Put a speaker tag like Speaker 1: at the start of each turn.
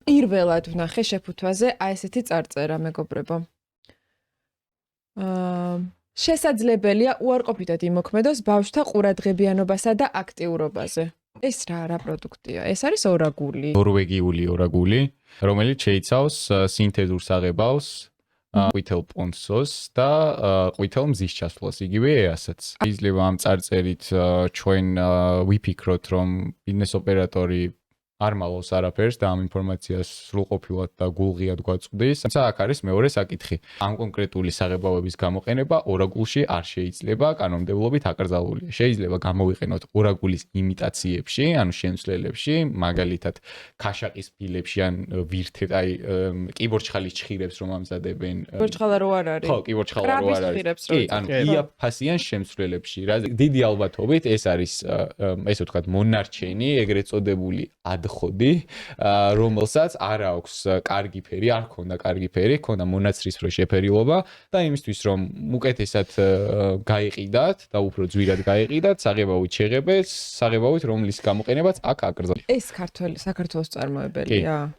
Speaker 1: პირველად ვნახე შეფუთვაზე აი ესეთი წარწერა, მეგობრებო. შესაძლებელია უარყოფითად იმოქმედოს ბავშვთა ყურადღებიანობასა და აქტიურობაზე. ეს რა პროდუქტია? ეს არის ორაგული.
Speaker 2: ნორვეგიული ორაგული, რომელიც შეიცავს სინთეზურ საღებავს, ყვითელ პონსოს და ყვითელ მზის ჩასვლას, იგივე EAS-აც. შეიძლება ამ წარწერით ჩვენ ვიფიქროთ, რომ ბიზნეს ოპერატორი არ მალავს არაფერს და ამ ინფორმაციას სრულყოფილად და გულღიად გვაწვდის. თუმცა აქ არის მეორე საკითხი. ამ კონკრეტული საღებავების გამოყენება ორაგულში არ შეიძლება კანონმდებლობით აკრძალულია. შეიძლება გამოვიყენოთ ორაგულის იმიტაციებში, ანუ შემცვლელებში, მაგალითად ქაშაყის ფილებში ან ვირთეთ, აი კიბორჩხალის ჩხირებს რომ ამზადებენ.
Speaker 1: კიბორჩხალა რო არ არის.
Speaker 2: ხო, კიბორჩხალა რო არ არის. კი, ანუ იაფფასიან შემცვლელებში. რა დიდი ალბათობით ეს არის ესე ვთქვათ მონარჩენი, ეგრეთ წოდებული ხოდი, რომელსაც არ აქვს კარგი ფერი, არ ქონდა კარგი ფერი, ქონდა მონაცრისფრო შეფერილობა და იმისთვის რომ უკეთესად გაიყიდათ და უფრო ძვირად გაიყიდათ, საღებავით შეღებეს, საღებავით რომლის გამოყენებაც აქ აკრძალულია.
Speaker 1: ეს საქართველოს წარმოებელია.